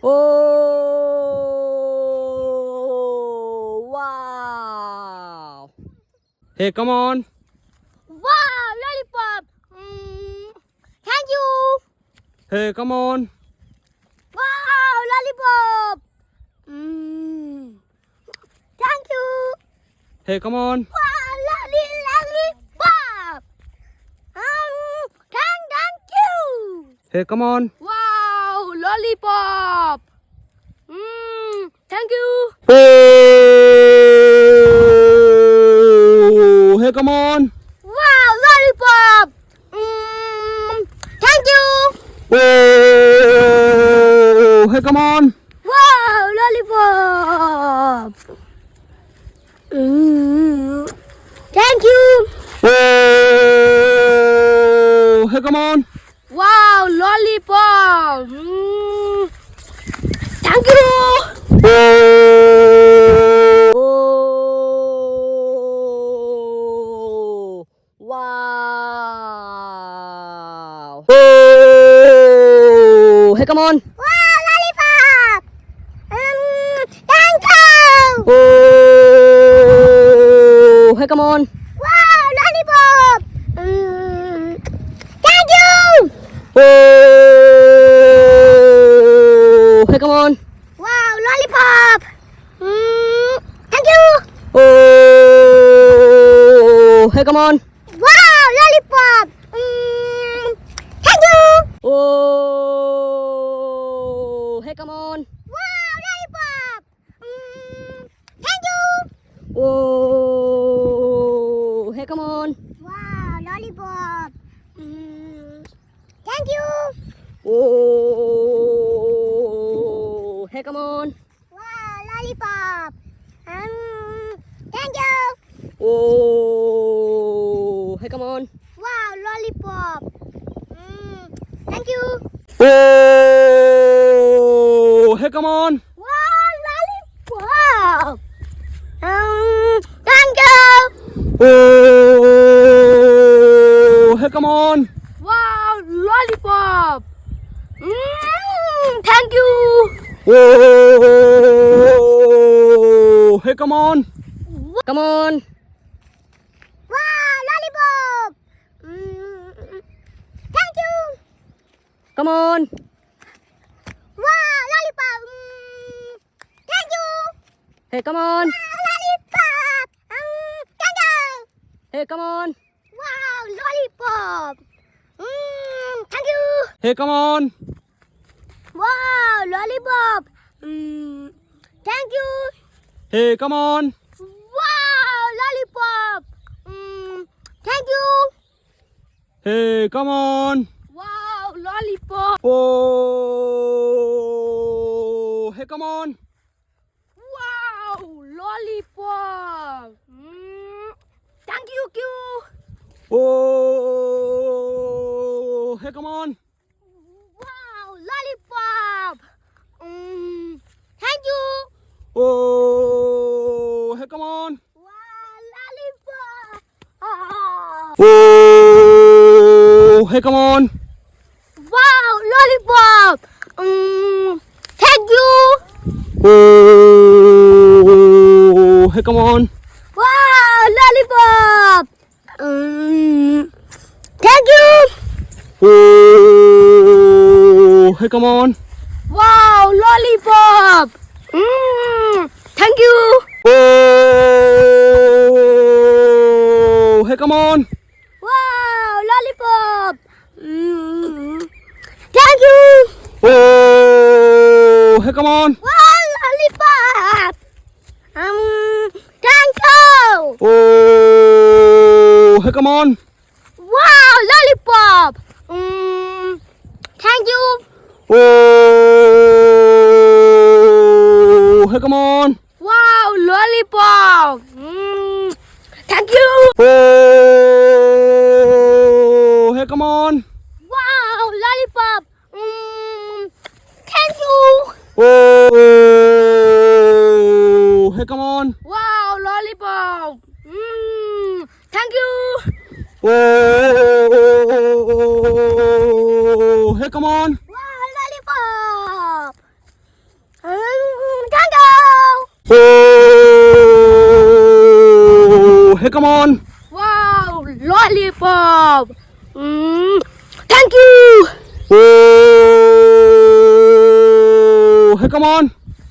Oh, wow. Hey, come on. Wow, lollipop. Thank you. Hey, come on. Wow, lollipop. Thank you. Hey, come on. Wow, lollipop. Thank you. Hey, come on. Wow, lollipop. Thank you. Oh, hey, come on. Wow, lollipop. Thank you. Oh, hey, come on. Wow, lollipop. Thank you. Oh, hey, come on. Wow, lollipop. Thank you. Oh, wow. Oh, hey, come on. Wow, lollipop. Thank you. Oh, hey, come on. Wow, lollipop. Thank you. Oh, hey, come on. Wow, lollipop. Thank you. Oh, hey, come on. Wow, lollipop. Thank you. Oh, hey, come on. Wow, lollipop. Thank you. Oh, hey, come on. Wow, lollipop. Thank you. Oh, hey, come on. Wow, lollipop. Thank you. Oh, hey, come on. Wow, lollipop. Thank you. Oh, hey, come on. Wow, lollipop. Thank you. Oh, hey, come on. Wow, lollipop. Thank you. Oh, hey, come on. Come on. Wow, lollipop. Thank you. Come on. Wow, lollipop. Thank you. Hey, come on. Wow, lollipop. Thank you. Hey, come on. Wow, lollipop. Thank you. Hey, come on. Wow, lollipop. Thank you. Hey, come on. Wow, lollipop. Thank you. Hey, come on. Wow, lollipop. Oh, hey, come on. Wow, lollipop. Thank you, Q. Oh, hey, come on. Wow, lollipop. Thank you. Oh, hey, come on. Wow, lollipop. Oh, hey, come on. Wow, lollipop. Thank you. Oh, hey, come on. Wow, lollipop. Thank you. Oh, hey, come on. Wow, lollipop. Thank you. Oh, hey, come on. Wow, lollipop. Thank you. Oh, hey, come on. Wow, lollipop. Thank you. Oh, hey, come on. Wow, lollipop. Thank you. Oh, hey, come on. Wow, lollipop. Thank you. Oh, hey, come on. Wow, lollipop. Thank you. Oh, hey, come on. Wow, lollipop. Thank you. Oh, hey, come on. Wow, lollipop. hey, come on. Wow, lollipop. Thank you. Oh, hey, come on.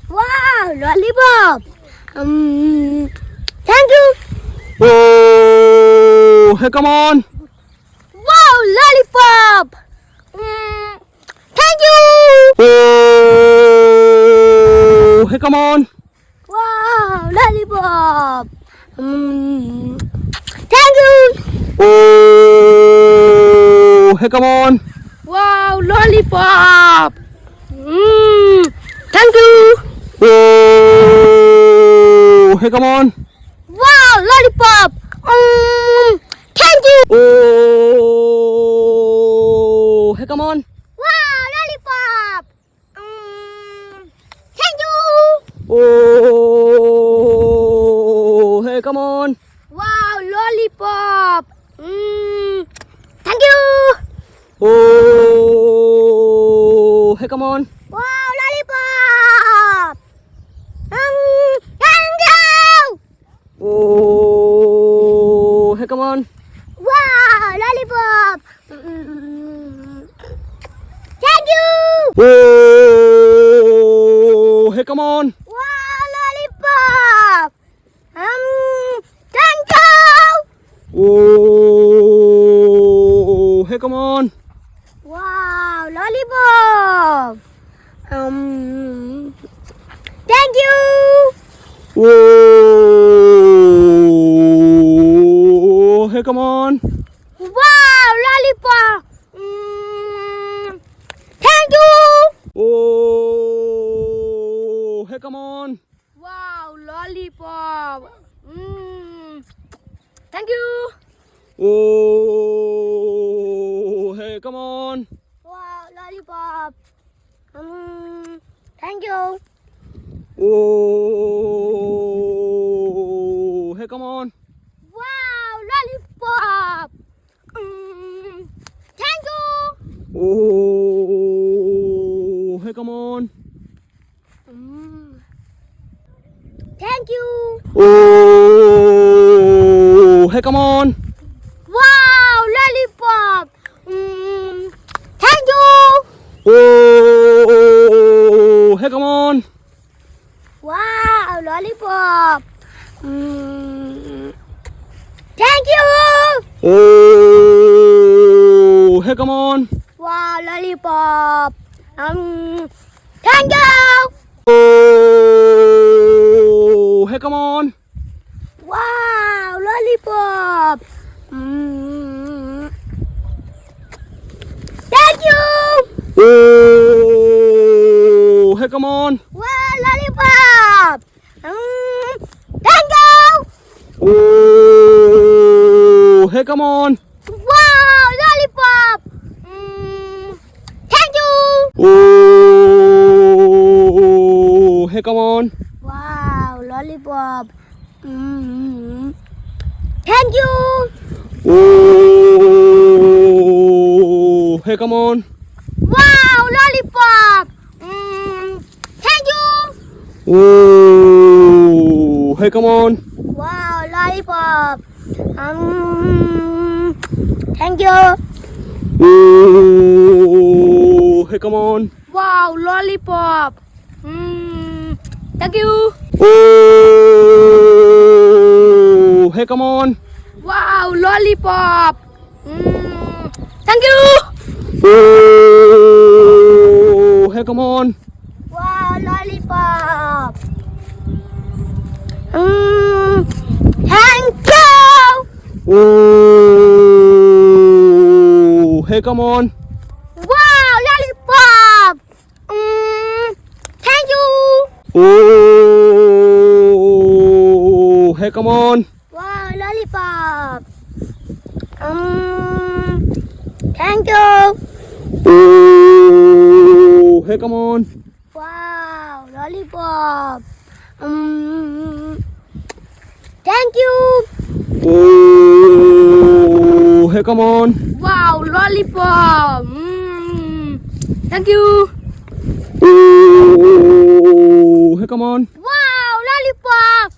Wow, lollipop. Thank you. Oh, hey, come on. Wow, lollipop. Thank you. Oh, hey, come on. Wow, lollipop. Thank you. Oh, hey, come on. Wow, lollipop. Thank you. Oh, hey, come on. Wow, lollipop. Thank you. Oh, hey, come on. Wow, lollipop. Thank you. Oh, hey, come on. Wow, lollipop. Thank you. Oh, hey, come on. Wow, lollipop. Thank you. Oh, hey, come on. Wow, lollipop. Thank you. Oh, hey, come on. Wow, lollipop. Thank you. Oh, hey, come on. Wow, lollipop. Thank you. Oh, hey, come on. Wow, lollipop. Thank you. Oh, hey, come on. Wow, lollipop. Thank you. Oh, hey, come on. Wow, lollipop. Thank you. Oh, hey, come on. Wow, lollipop. Thank you. Oh, hey, come on. Thank you. Oh, hey, come on. Wow, lollipop. Thank you. Oh, hey, come on. Wow, lollipop. Thank you. Oh, hey, come on. Wow, lollipop. Thank you. Oh, hey, come on. Wow, lollipop. Thank you. Oh, hey, come on. Wow, lollipop. Thank you. Oh, hey, come on. Wow, lollipop. Thank you. Oh, hey, come on. Wow, lollipop. Thank you. Oh, hey, come on. Wow, lollipop. Thank you. Oh, hey, come on. Wow, lollipop. Thank you. Oh, hey, come on. Wow, lollipop. Thank you. Oh, hey, come on. Wow, lollipop. Thank you. Oh, hey, come on. Wow, lollipop. Thank you. Oh, hey, come on. Wow, lollipop. Thank you. Oh, hey, come on. Wow, lollipop. Thank you. Oh, hey, come on. Wow, lollipop. Thank you. Oh, hey, come on. Wow, lollipop. Thank you. Oh, hey, come on. Wow, lollipop.